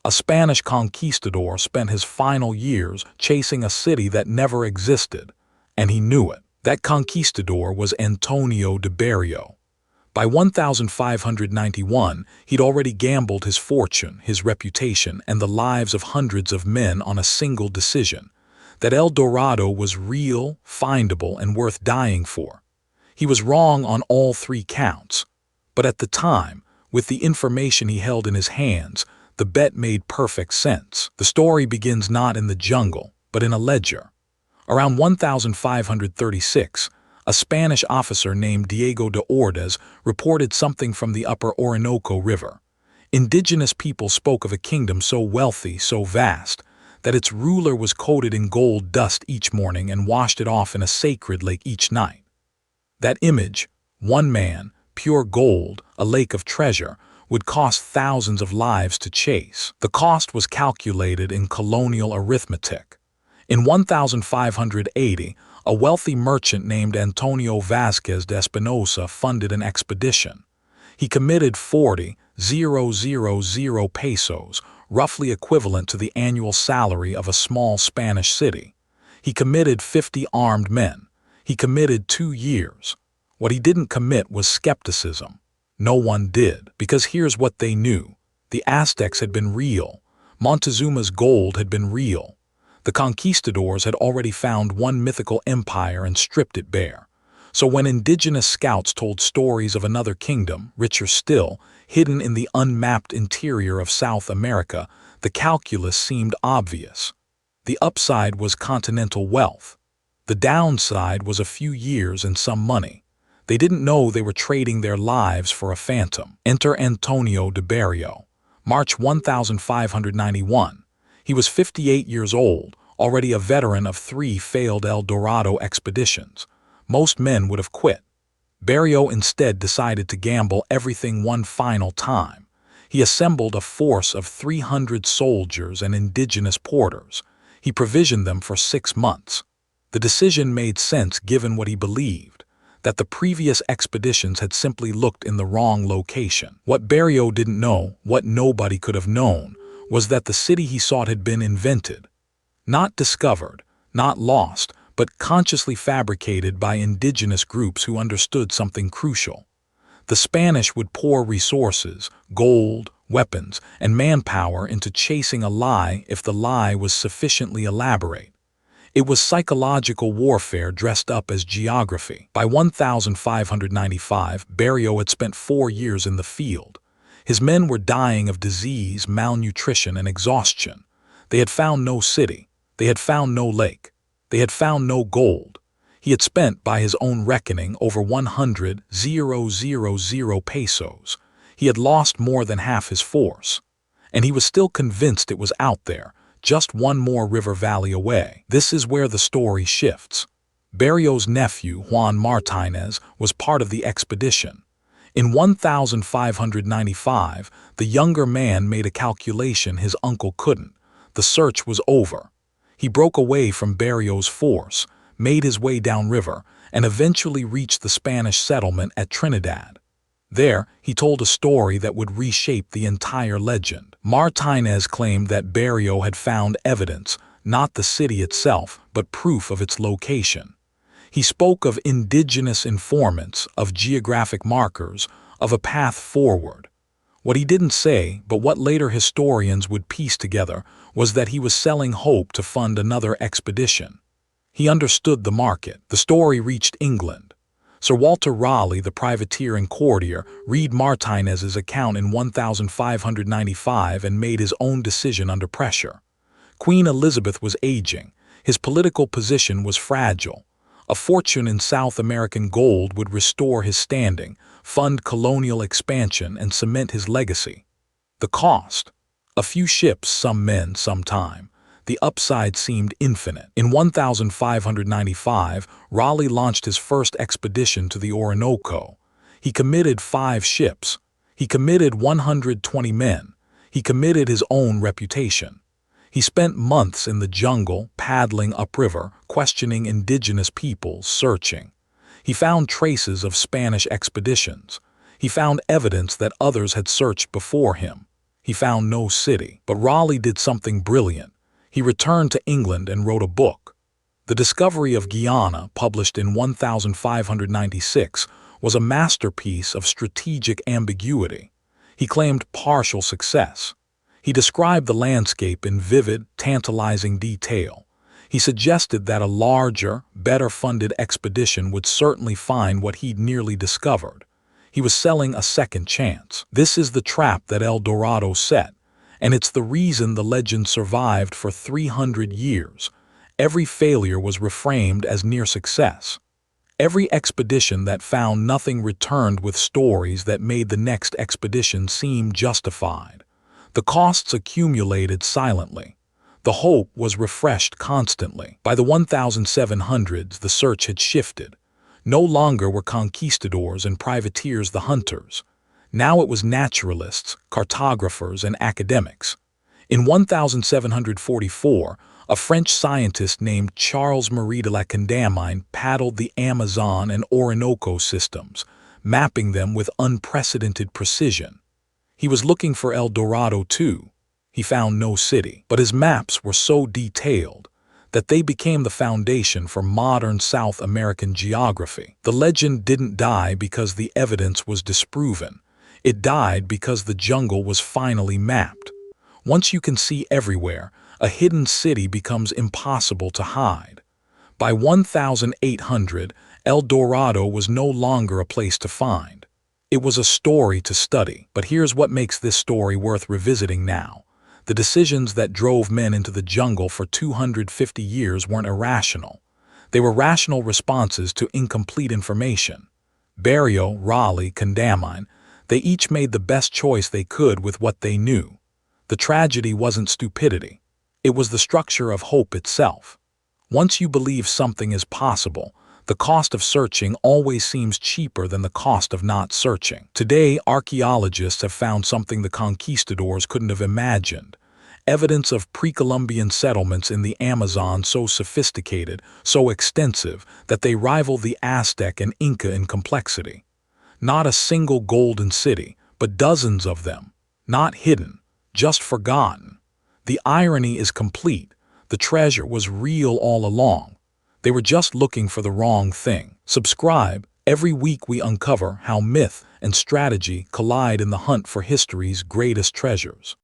A Spanish conquistador spent his final years chasing a city that never existed, and he knew it. That conquistador was Antonio de Berrio. By 1591, he'd already gambled his fortune, his reputation, and the lives of hundreds of men on a single decision: that El Dorado was real, findable, and worth dying for. He was wrong on all three counts, but at the time, with the information he held in his hands, the bet made perfect sense. The story begins not in the jungle, but in a ledger. Around 1536, a Spanish officer named Diego de Ordaz reported something from the upper Orinoco River. Indigenous people spoke of a kingdom so wealthy, so vast, that its ruler was coated in gold dust each morning and washed it off in a sacred lake each night. That image, one man, pure gold, a lake of treasure, would cost thousands of lives to chase. The cost was calculated in colonial arithmetic. In 1580, a wealthy merchant named Antonio Vázquez de Espinosa funded an expedition. He committed 40,000 pesos, roughly equivalent to the annual salary of a small Spanish city. He committed 50 armed men. He committed 2 years. What he didn't commit was skepticism. No one did, because here's what they knew. The Aztecs had been real. Montezuma's gold had been real. The conquistadors had already found one mythical empire and stripped it bare. So when indigenous scouts told stories of another kingdom, richer still, hidden in the unmapped interior of South America, the calculus seemed obvious. The upside was continental wealth. The downside was a few years and some money. They didn't know they were trading their lives for a phantom. Enter Antonio de Berrio. March 1591. He was 58 years old, already a veteran of 3 failed El Dorado expeditions. Most men would have quit. Berrio instead decided to gamble everything one final time. He assembled a force of 300 soldiers and indigenous porters. He provisioned them for 6 months. The decision made sense given what he believed: that the previous expeditions had simply looked in the wrong location. What Berrio didn't know, what nobody could have known, was that the city he sought had been invented. Not discovered, not lost, but consciously fabricated by indigenous groups who understood something crucial. The Spanish would pour resources, gold, weapons, and manpower into chasing a lie if the lie was sufficiently elaborate. It was psychological warfare dressed up as geography. By 1595, Berrio had spent 4 years in the field. His men were dying of disease, malnutrition, and exhaustion. They had found no city. They had found no lake. They had found no gold. He had spent, by his own reckoning, over 100,000 pesos. He had lost more than half his force. And he was still convinced it was out there, just one more river valley away. This is where the story shifts. Berrio's nephew, Juan Martínez, was part of the expedition. In 1595, the younger man made a calculation his uncle couldn't. The search was over. He broke away from Berrio's force, made his way downriver, and eventually reached the Spanish settlement at Trinidad. There, he told a story that would reshape the entire legend. Martínez claimed that Berrio had found evidence, not the city itself, but proof of its location. He spoke of indigenous informants, of geographic markers, of a path forward. What he didn't say, but what later historians would piece together, was that he was selling hope to fund another expedition. He understood the market. The story reached England. Sir Walter Raleigh, the privateer and courtier, read Martínez's account in 1595 and made his own decision under pressure. Queen Elizabeth was aging. His political position was fragile. A fortune in South American gold would restore his standing, fund colonial expansion, and cement his legacy. The cost? A few ships, some men, some time. The upside seemed infinite. In 1595, Raleigh launched his first expedition to the Orinoco. He committed 5 ships. He committed 120 men. He committed his own reputation. He spent months in the jungle, paddling upriver, questioning indigenous peoples, searching. He found traces of Spanish expeditions. He found evidence that others had searched before him. He found no city. But Raleigh did something brilliant. He returned to England and wrote a book. The discovery of Guyana, published in 1596, was a masterpiece of strategic ambiguity. He claimed partial success. He described the landscape in vivid, tantalizing detail. He suggested that a larger, better-funded expedition would certainly find what he'd nearly discovered. He was selling a second chance. This is the trap that El Dorado set, and it's the reason the legend survived for 300 years. Every failure was reframed as near success. Every expedition that found nothing returned with stories that made the next expedition seem justified. The costs accumulated silently. The hope was refreshed constantly. By the 1700s, the search had shifted. No longer were conquistadors and privateers the hunters. Now it was naturalists, cartographers, and academics. In 1744, a French scientist named Charles Marie de la Condamine paddled the Amazon and Orinoco systems, mapping them with unprecedented precision. He was looking for El Dorado too. He found no city, but his maps were so detailed that they became the foundation for modern South American geography. The legend didn't die because the evidence was disproven. It died because the jungle was finally mapped. Once you can see everywhere, a hidden city becomes impossible to hide. By 1800, El Dorado was no longer a place to find. It was a story to study. But here's what makes this story worth revisiting now. The decisions that drove men into the jungle for 250 years weren't irrational. They were rational responses to incomplete information. Berrio, Raleigh, Condamine, they each made the best choice they could with what they knew. The tragedy wasn't stupidity. It was the structure of hope itself. Once you believe something is possible, the cost of searching always seems cheaper than the cost of not searching. Today, archaeologists have found something the conquistadors couldn't have imagined. Evidence of pre-Columbian settlements in the Amazon so sophisticated, so extensive, that they rival the Aztec and Inca in complexity. Not a single golden city, but dozens of them. Not hidden, just forgotten. The irony is complete. The treasure was real all along. They were just looking for the wrong thing. Subscribe. Every week we uncover how myth and strategy collide in the hunt for history's greatest treasures.